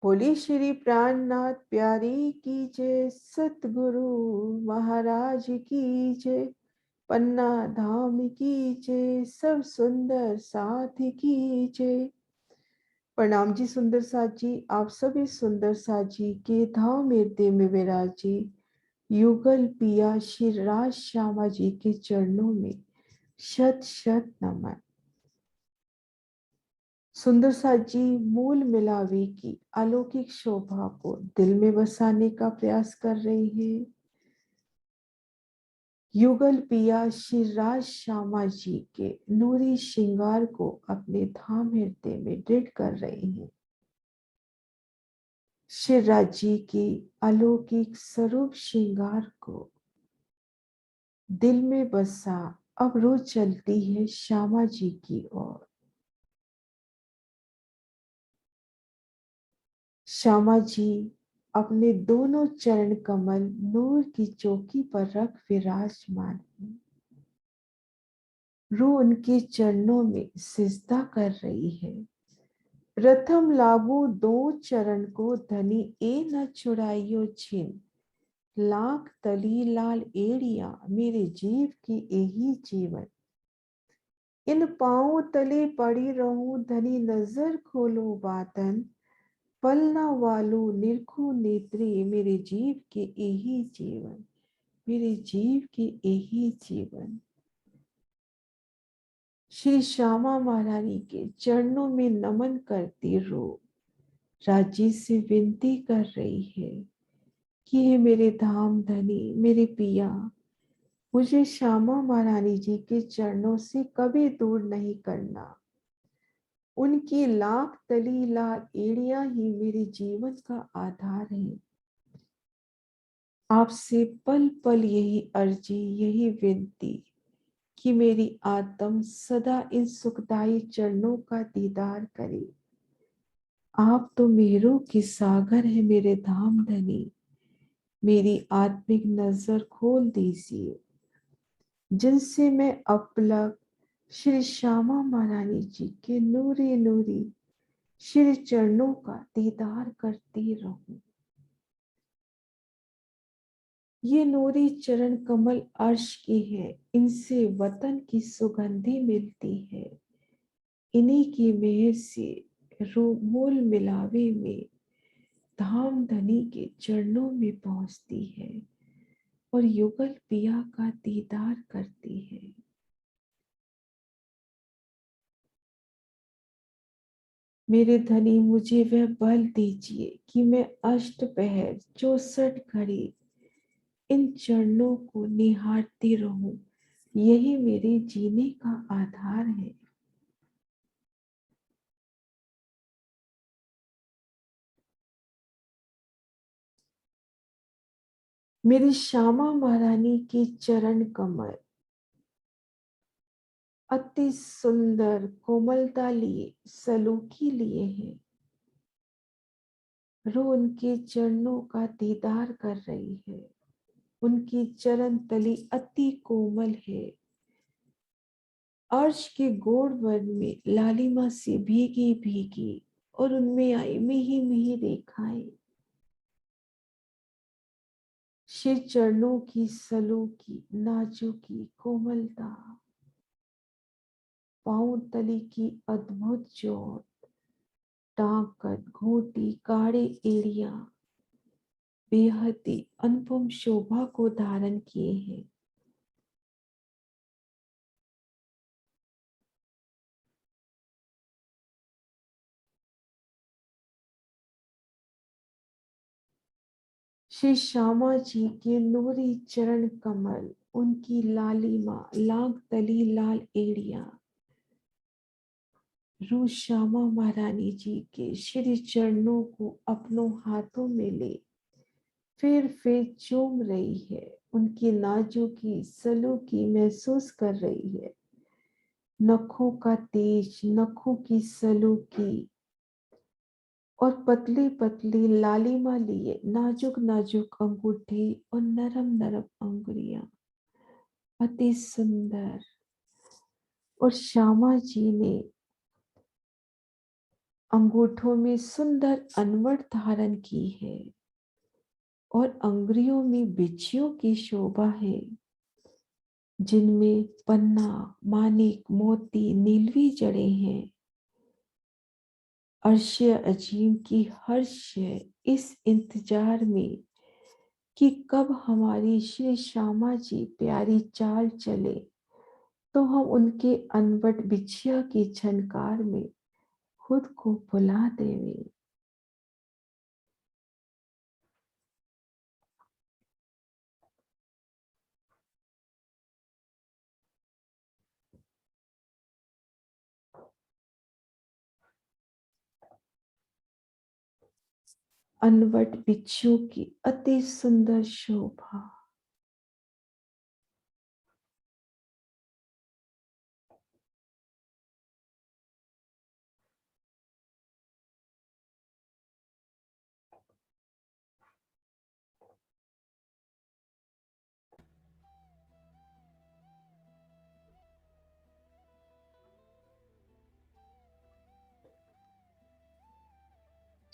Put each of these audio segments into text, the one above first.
बोली श्री प्राणनाथ प्यारी की जय, सतगुरु महाराज की जय, पन्ना धाम की जय, सब सुंदर साथ की जय। प्रणाम जी सुंदर साथ जी, आप सभी सुंदर साथ जी के धाम हृदय में विराजी युगल पिया श्री राज श्यामा जी के चरणों में शत शत नमन। सुंदर साथ जी मूल मिलावे की अलौकिक शोभा को दिल में बसाने का प्रयास कर रहे हैं। युगल पिया श्री राज श्यामा जी के नूरी श्रृंगार को अपने धाम हृदय में दृढ़ कर रहे हैं। श्री राज जी की अलौकिक स्वरूप श्रृंगार को दिल में बसा अब रोज चलती है श्यामा जी की ओर। श्यामा जी अपने दोनों चरण कमल नूर की चौकी पर रख विराजमान है। रूह उनके चरणों में सिजदा कर रही है। प्रथम लागू दो चरण को धनी ए न छुड़ाइयो छिन, लाख तली लाल एड़िया मेरे जीव की यही जीवन। इन पांव तले पड़ी रहूं धनी नजर खोलो बातन, पलना वालो निरखो नेत्री मेरे जीव के यही जीवन, मेरे जीव के यही जीवन। श्री श्यामा महारानी के चरणों में नमन करती रो राजी से विनती कर रही है कि हे मेरे धाम धनी मेरे पिया, मुझे श्यामा महारानी जी के चरणों से कभी दूर नहीं करना। उनकी लाख तली लाल एड़ियां ही मेरे जीवन का आधार है। आपसे पल पल यही अर्जी यही विनती कि मेरी आत्म सदा इन सुखदायी चरणों का दीदार करे। आप तो मेरों के सागर है मेरे धाम धनी, मेरी आत्मिक नजर खोल दीजिए, जिनसे मैं अपलक श्री श्यामा महारानी जी के नूरी नूरी श्री चरणों का दीदार करती रहूं। ये नूरी चरण कमल अर्श की है, इनसे वतन की सुगंधी मिलती है। इन्हीं की मेहर से मूल मिलावे में धाम धनी के चरणों में पहुंचती है और युगल पिया का दीदार करती है। मेरे धनी मुझे वह बल दीजिए कि मैं अष्टपहर 64 घड़ी इन चरणों को निहारती रहूं, यही मेरे जीने का आधार है। मेरी श्यामा महारानी के चरण कमल अति सुंदर कोमलता लिए सलूकी लिए हैं। रो उनके चरणों का दीदार कर रही है। उनकी चरण तली अति कोमल है। अर्श के गोड़ वर्ण में लालिमा से भीगी भीगी और उनमें आई मिही मिही रेखाएं। श्री चरणों की सलूकी नाजुकी कोमलता, पांव तली की अद्भुत जोत, टाकत घोटी काड़े एड़िया बेहद ही अनुपम शोभा को धारण किए हैं। श्री श्यामा जी के नूरी चरण कमल, उनकी लालिमा लाख तली लाल एड़िया रू श्यामा महारानी जी के श्री चरणों को अपनों हाथों में ले फिर चूम रही है। उनकी नाजुकी सलूकी महसूस कर रही है। नखों का तेज, नखों की सलूकी और पतली पतली लालिमा लिए नाजुक नाजुक अंगूठे और नरम नरम अंगुलियां अति सुंदर। और श्यामा जी ने अंगूठों में सुंदर अनवट धारण की है और अंगुलियों में बिच्छियों की शोभा है, जिनमें पन्ना, मानिक, मोती, नीलवी जड़े हैं। अर्श्य अजीम की हर्ष है इस इंतजार में कि कब हमारी श्री श्यामा जी प्यारी चाल चले, तो हम उनके अनवट बिछिया की झनकार में खुद को भुला देवे। अनवट बिच्छू की अति सुंदर शोभा।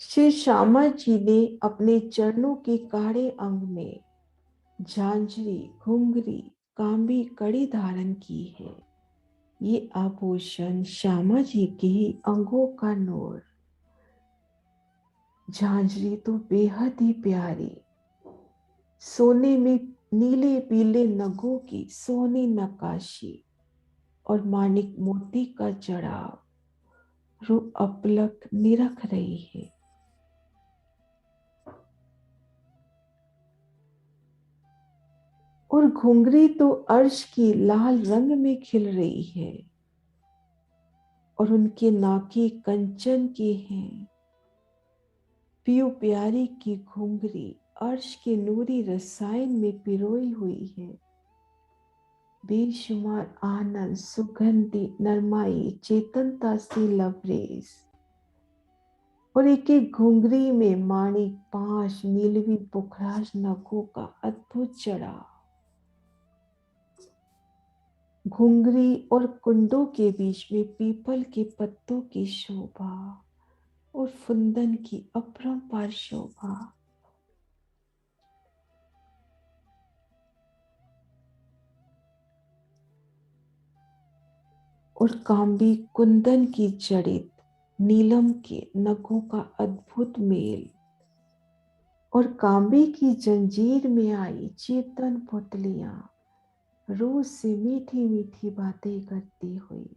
श्री श्यामा जी ने अपने चरणों के काढ़े अंग में झांझरी, घुंघरी, कांबी कड़ी धारण की है। ये आभूषण श्यामा जी के ही अंगों का नूर। झांझरी तो बेहद ही प्यारी, सोने में नीले पीले नगों की सोनी नक्काशी और मानिक मोती का जड़ाव रूप अपलक निरख रही है। और घुंघरी तो अर्श की लाल रंग में खिल रही है और उनके नाके कंचन के हैं। पियो प्यारी की घुंघरी अर्श के नूरी रसायन में पिरोई हुई है। बेशुमार आनंद, सुगंधि, नरमाई, चेतनता से लबरेज और एक एक घुंघरी में माणिक, पाश, नीलवी, पुखराज नखों का अद्भुत जड़ाव। घुंघरी और कुंडों के बीच में पीपल के पत्तों की शोभा और फुंदन की अपरंपार शोभा। और कांबी कुंदन की जड़ित नीलम के नखों का अद्भुत मेल और कांबे की जंजीर में आई चेतन पुतलियां रोज से मीठी मीठी बातें करती हुई।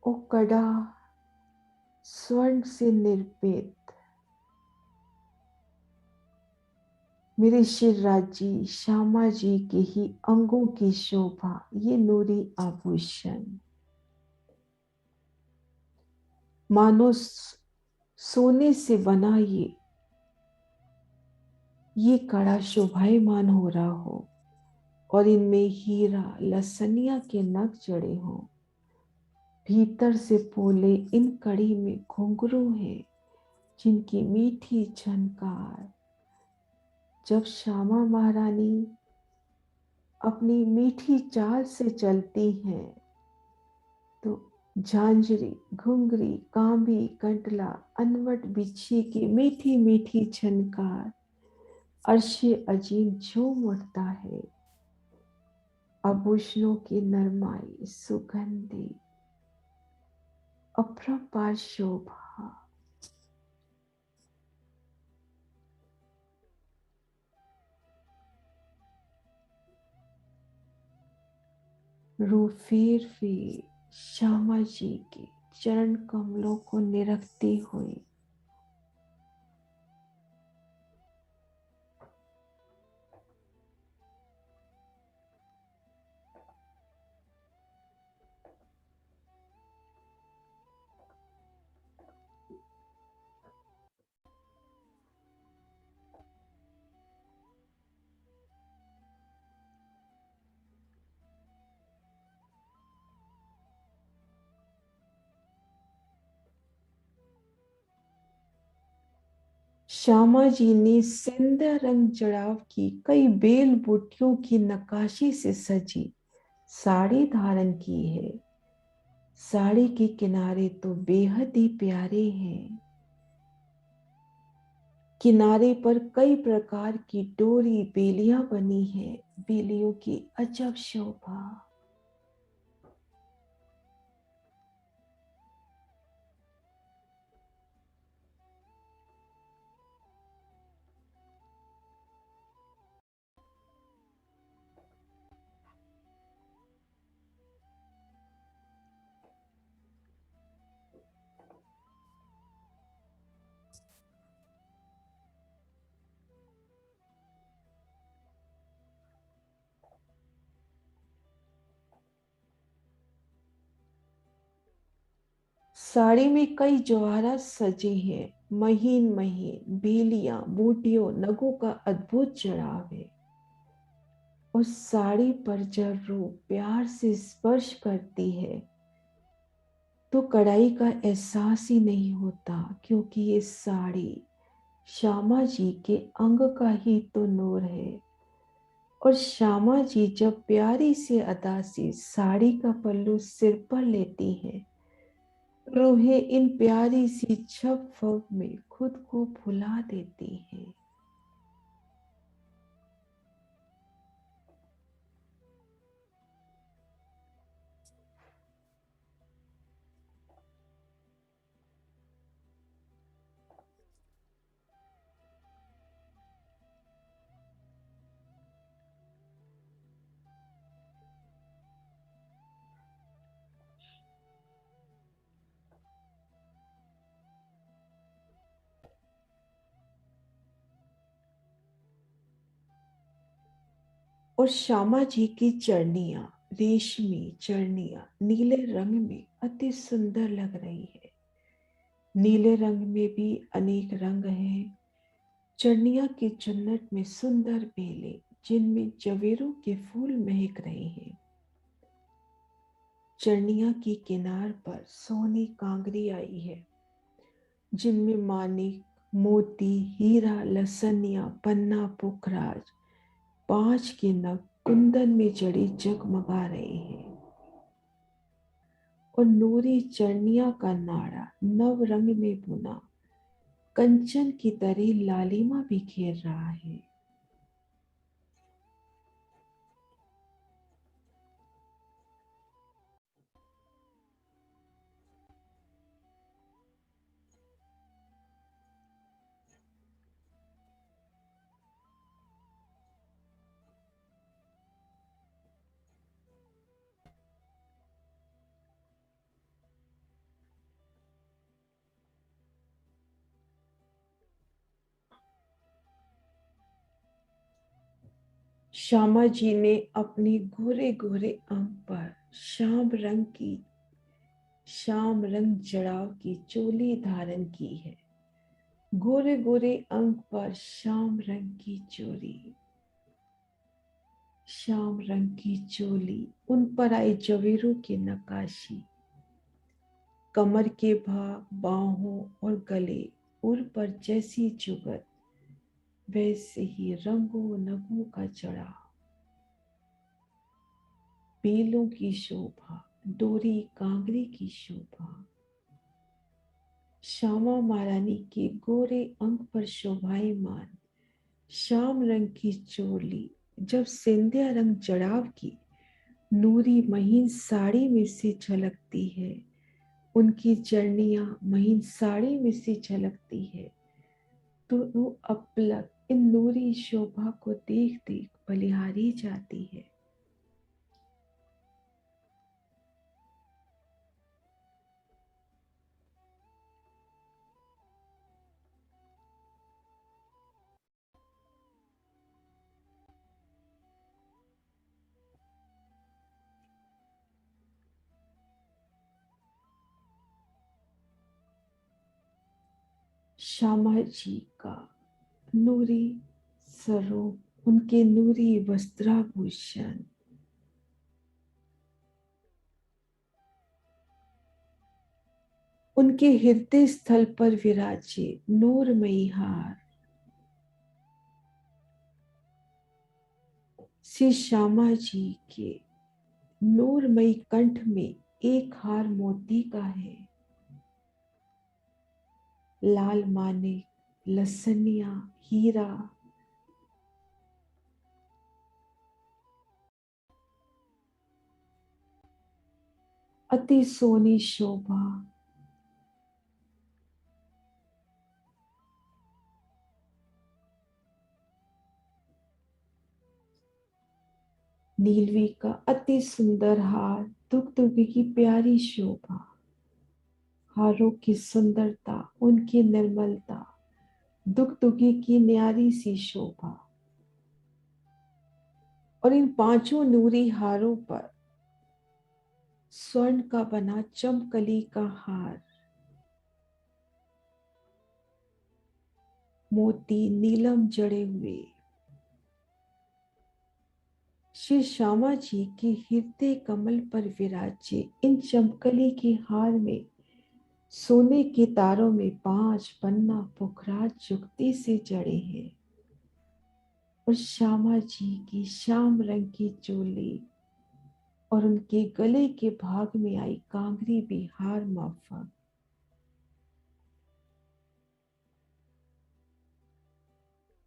ओ कड़ा स्वर्ण से निर्मित मेरे शिवराज जी, श्यामा जी के ही अंगों की शोभा, ये नूरी आभूषण मानो सोने से बना ये कड़ा शोभायमान हो रहा हो और इनमें हीरा लसनिया के नग जड़े हों। भीतर से पोले इन कड़ी में घुंघरू है, जिनकी मीठी झनकार जब श्यामा महारानी अपनी मीठी चाल से चलती हैं तो झांझरी, घुंघरी, कांबी, कंटला, अनवट बिच्छी की मीठी मीठी झनकार अर्शे अजीम झूम उठता है। आभूषणों की नरमाई, सुगंधि, अपरंपार शोभा। रू फेर फेर श्यामा जी के चरण कमलों को निरखती हुई श्यामा जी ने सिंदूर रंग जड़ाव की कई बेल बूटियों की नक्काशी से सजी साड़ी धारण की है। साड़ी के किनारे तो बेहद ही प्यारे हैं। किनारे पर कई प्रकार की डोरी बेलियां बनी है। बेलियों की अजब शोभा। साड़ी में कई जवाहरात सजे हैं। महीन महीन बेलियां बूटियों नगों का अद्भुत जड़ाव है। उस साड़ी पर जब रूह प्यार से स्पर्श करती है तो कढ़ाई का एहसास ही नहीं होता, क्योंकि ये साड़ी श्यामा जी के अंग का ही तो नूर है। और श्यामा जी जब प्यारी से अदा से साड़ी का पल्लू सिर पर लेती हैं, रूहें इन प्यारी सी छप फप में खुद को भुला देती हैं। और श्यामा जी की चरनियां, रेशमी चरनियां नीले रंग में अति सुंदर लग रही है। नीले रंग में भी अनेक रंग हैं। चरनिया की चुन्नट में सुंदर बेले, जिनमें जवेरों के फूल महक रहे हैं। चरनिया की किनार पर सोनी कांगरी आई है, जिनमें मानिक, मोती, हीरा, लसनिया, पन्ना, पुखराज, 5 के नग कुंदन में जड़े जगमगा रहे हैं। और नूरी चरनिया का नाड़ा नव रंग में बुना कंचन की तरह लालिमा बिखेर रहा है। श्यामा जी ने अपने गोरे गोरे अंग पर श्याम रंग जड़ाव की चोली धारण की है। गोरे गोरे अंग पर श्याम रंग की चोली, उन पर आई जवेरों की नक्काशी, कमर के भाग, बाहों और गले उर पर जैसी जुगत, वैसे ही रंगों नगों का चढ़ाव, बेलों की शोभा, डोरी कांगरी की शोभा। श्यामा महारानी के गोरे अंग पर शोभायमान श्याम रंग की चोली जब सिंधिया रंग जड़ाव की नूरी महीन साड़ी में से झलकती है, उनकी चरनियां महीन साड़ी में से झलकती है, तो वो अपलक इन नूरी शोभा को देख देख बलिहारी जाती है। श्यामा जी का नूरी स्वरूप, उनके नूरी वस्त्राभूषण, उनके हृदय स्थल पर विराजे नूरमयी हार, श्री श्यामा जी के नूरमयी कंठ में एक हार मोती का है, लाल मानिक, लसनिया, हीरा। अति सोनी शोभा। नीलवी का अति सुंदर हार, दुगदुगी की प्यारी शोभा। हारों की सुंदरता, उनकी निर्मलता, दुगदुगी की न्यारी सी शोभा। और इन पांचों नूरी हारों पर स्वर्ण का बना चमकली का हार, मोती नीलम जड़े हुए। श्री श्यामा जी के हृदय कमल पर विराजे इन चमकली के हार में सोने के तारों में 5 पन्ना पुखराज जुगती से जड़े हैं। और श्यामा जी की श्याम रंग की चोली और उनके गले के भाग में आई कांगरी भी हार माफक।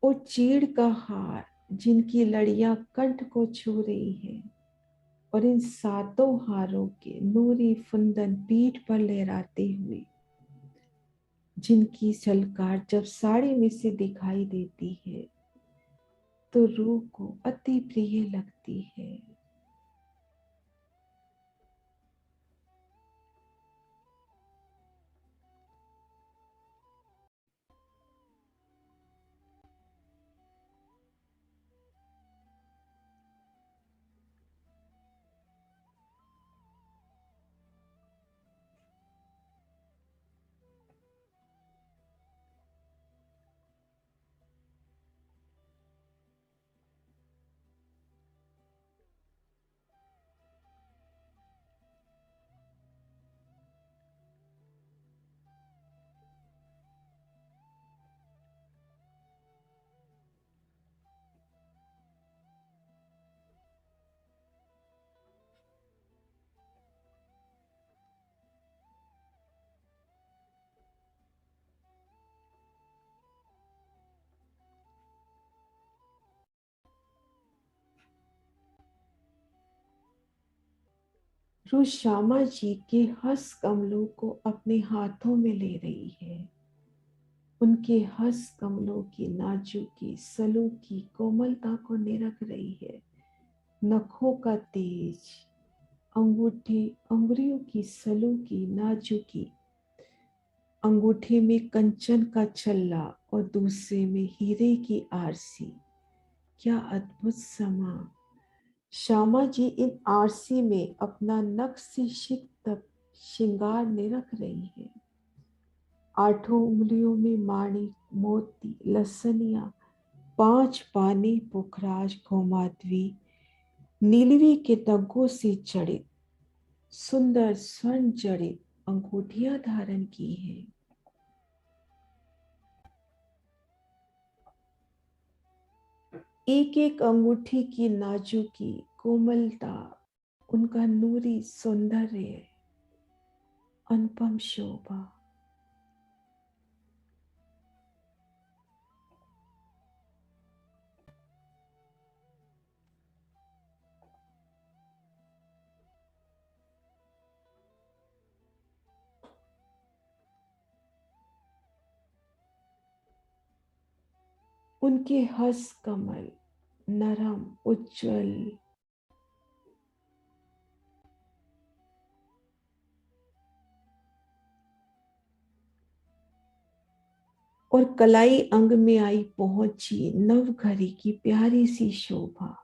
और चीड़ का हार जिनकी लड़ियां कंठ को छू रही है। और इन सातों हारों के नूरी फुंदन पीठ पर लहराते हुए, जिनकी झलकार जब साड़ी में से दिखाई देती है तो रूह को अति प्रिय लगती है। रूह श्यामा जी के हस्त कमलों को अपने हाथों में ले रही है। उनके हस्त कमलों की नाजुकी सलूकी कोमलता को निरख रही है। नखों का तेज, अंगूठे अंगुरियों की सलूकी नाजुकी, अंगूठे में कंचन का छल्ला और दूसरे में हीरे की आरसी। क्या अद्भुत समा। श्यामा जी इन आरसी में अपना नख से तक श्रृंगार निरख रही है। आठों उंगलियों में माणिक, मोती, लसनिया, 5 पानी पुखराज घोमादवी, नीलवी के नगों से जड़ित सुंदर स्वर्ण जड़ित अंगूठियां धारण की हैं। एक एक अंगूठी की नाजुकी कोमलता, उनका नूरी सौंदर्य, अनुपम शोभा। उनके हस्त कमल नरम उज्जवल, और कलाई अंग में आई पहुंची नवघरी की प्यारी सी शोभा।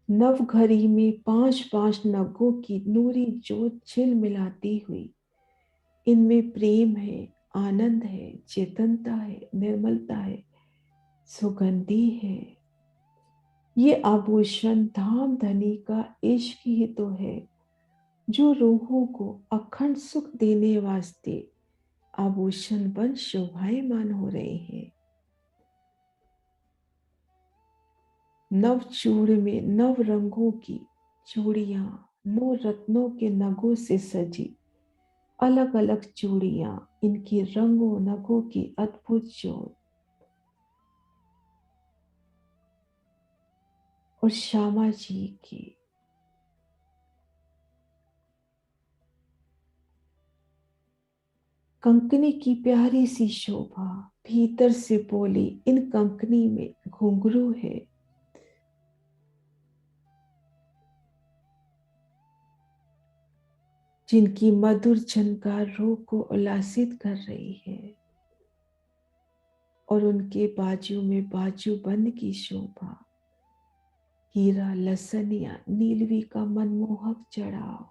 नवघरी में 5 नगों की नूरी जोत झिल मिलाती हुई, इनमें प्रेम है, आनंद है, चेतनता है, निर्मलता है, सुगंधी है। ये आभूषण धाम धनी का इश्क ही तो है, जो रूहों को अखंड सुख देने वास्ते आभूषण बन शोभायमान हो रहे हैं। नव चूड़ में नव रंगों की चूड़ियां, 9 रत्नों के नगों से सजी अलग अलग चूड़ियां, इनकी रंगों नगों की अद्भुत जोड़। और श्यामा जी की कंकनी की प्यारी सी शोभा, भीतर से बोली इन कंकनी में घुंघरू है। जिनकी मधुर झनकार रूह को उल्लासित कर रही है। और उनके बाजू में बाजू बंद की शोभा, हीरा लसनिया नीलवी का मनमोहक चढ़ाव।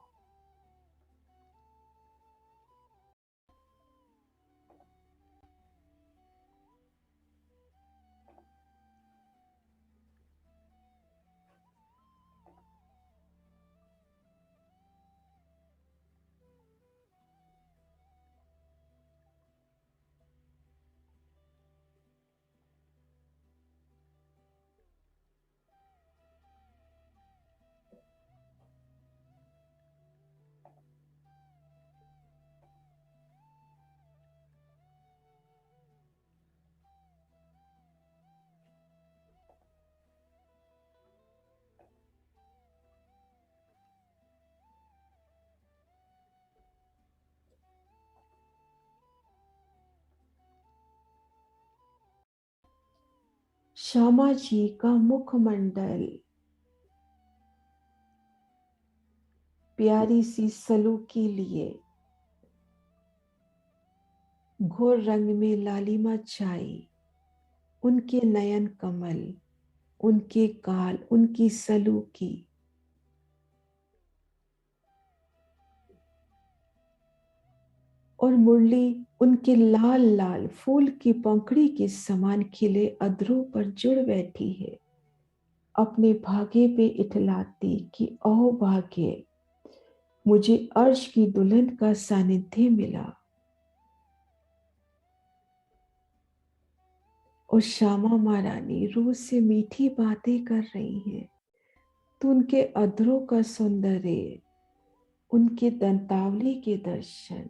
श्यामा जी का मुखमंडल प्यारी सी सलू के लिए घोर रंग में लालिमा छाई। उनके नयन कमल, उनके गाल, उनकी सलू की और मुरली उनके लाल लाल फूल की पंखड़ी के समान खिले अधरों पर जुड़ बैठी है, अपने भागे पे इठलाती कि ओ भाग्य, मुझे अर्श की दुल्हन का सानिध्य मिला। और श्यामा महारानी रोज से मीठी बातें कर रही हैं, तो उनके अधरों का सौंदर्य, उनके दंतावली के दर्शन,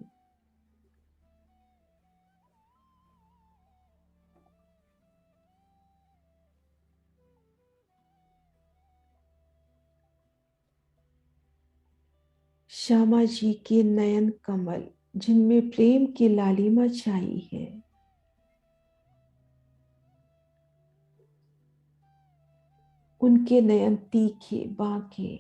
श्यामा जी के नयन कमल जिनमें प्रेम की लालिमा छाई है, उनके नयन तीखे बांके।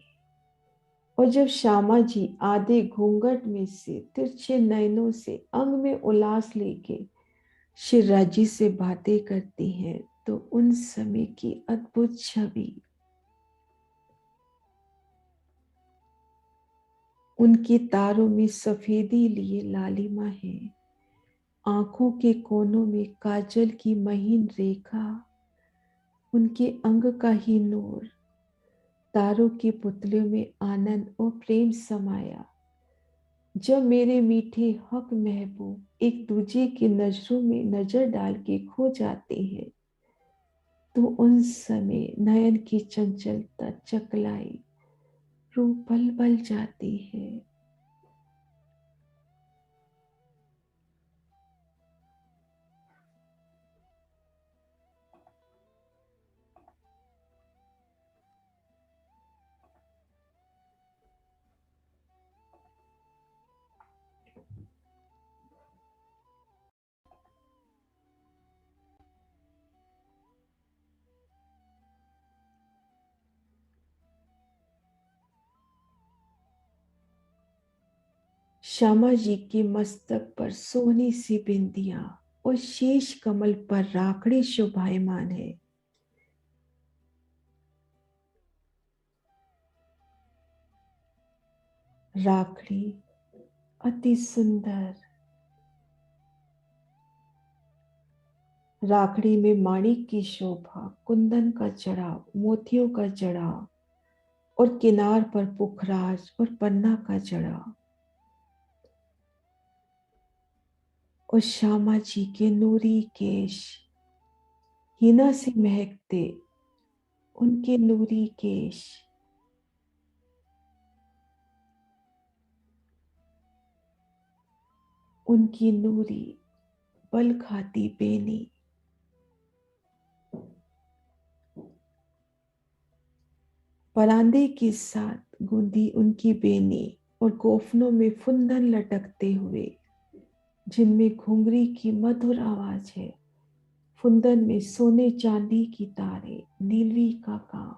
और जब श्यामा जी आधे घूंघट में से तिरछे नयनों से अंग में उल्लास लेके शिवराजी से बातें करती हैं, तो उन समय की अद्भुत छवि, उनकी तारों में सफेदी लिए लालिमा है, आंखों के कोनों में काजल की महीन रेखा, उनके अंग का ही नूर, तारों के पुतलियों में आनंद और प्रेम समाया। जब मेरे मीठे हक महबूब एक दूजे की नजरों में नजर डाल के खो जाते हैं, तो उन समय नयन की चंचलता चकलाई, रूह पल पल जाती है। श्यामा जी के मस्तक पर सोने सी बिंदियां और शेष कमल पर राखड़ी शोभायमान है। राखड़ी अति सुंदर, राखड़ी में माणिक की शोभा, कुंदन का जड़ाव, मोतियों का जड़ाव और किनार पर पुखराज और पन्ना का जड़ाव। और श्यामा जी के नूरी केश हिना से महकते उनके नूरी केश, उनकी नूरी बल खाती बेनी, परांदे के साथ गूंदी उनकी बेनी और कोफनों में फुंदन लटकते हुए, जिनमें घुंघरी की मधुर आवाज है, फुंदन में सोने चांदी की तारे, नीलवी का काम।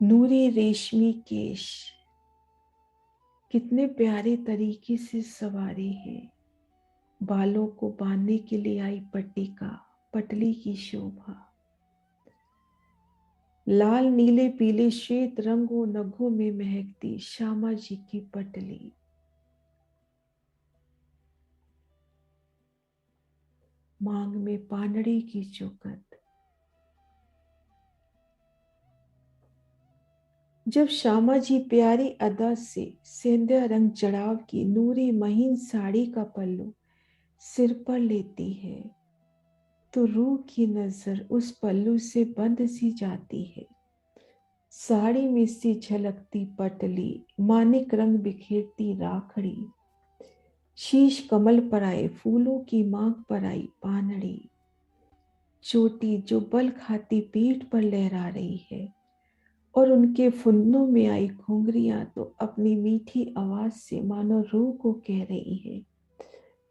नूरे रेशमी केश कितने प्यारे तरीके से सवारे हैं, बालों को बांधने के लिए आई पट्टिका, पटली की शोभा, लाल नीले पीले श्वेत रंगों नगों में महकती श्यामा जी की पटली, मांग में पानड़ी की चौकट। जब श्यामा जी प्यारी अदा से सेंधिया रंग जड़ाव की नूरी महीन साड़ी का पल्लू सिर पर लेती है, तो रूह की नजर उस पल्लू से बंद सी जाती है। साड़ी में से झलकती पटली, मानिक रंग बिखेरती राखड़ी, शीश कमल पर आए फूलों की मांग पर आई पानड़ी, चोटी जो बल खाती पीठ पर लहरा रही है, और उनके फुन्नों में आई घुंघरियां तो अपनी मीठी आवाज से मानो रूह को कह रही है,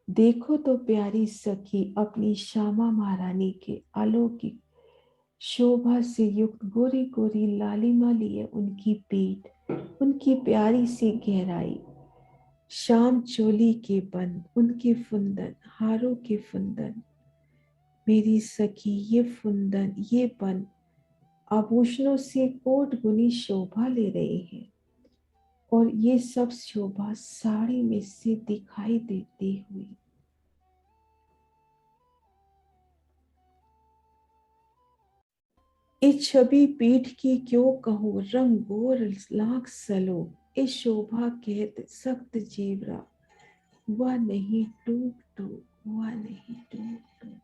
देखो तो प्यारी सखी अपनी श्यामा महारानी के अलौकिक शोभा से युक्त गोरी गोरी लालिमा लिए उनकी पीठ, उनकी प्यारी सी गहराई, शाम चोली के बंद, उनके फुंदन, हारों के फुंदन, मेरी सखी ये फुंदन ये बंद आभूषणों से कोट गुनी शोभा ले रहे हैं, और ये सब शोभा साड़ी में से दिखाई देती हुई। इस छवि पीठ की क्यों कहूँ, रंग गोर लाख सलो, इस शोभा कहत सख्त जीवरा, हुआ नहीं टूक टूक, हुआ नहीं टूक टूक।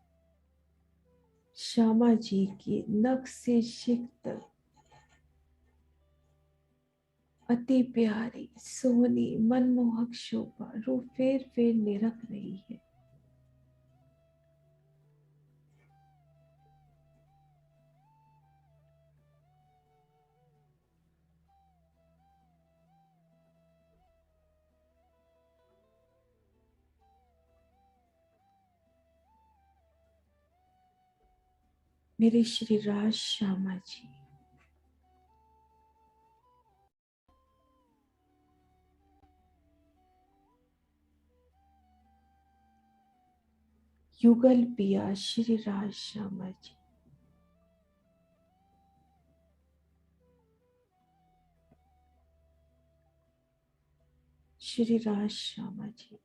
श्यामा जी की नख से शिक तक अति प्यारी सोनी मनमोहक शोभा रू फेर फेर निरख रही है। मेरे श्री राज श्यामा जी, युगल पिया श्री राज श्यामा जी, श्री राज श्यामा जी।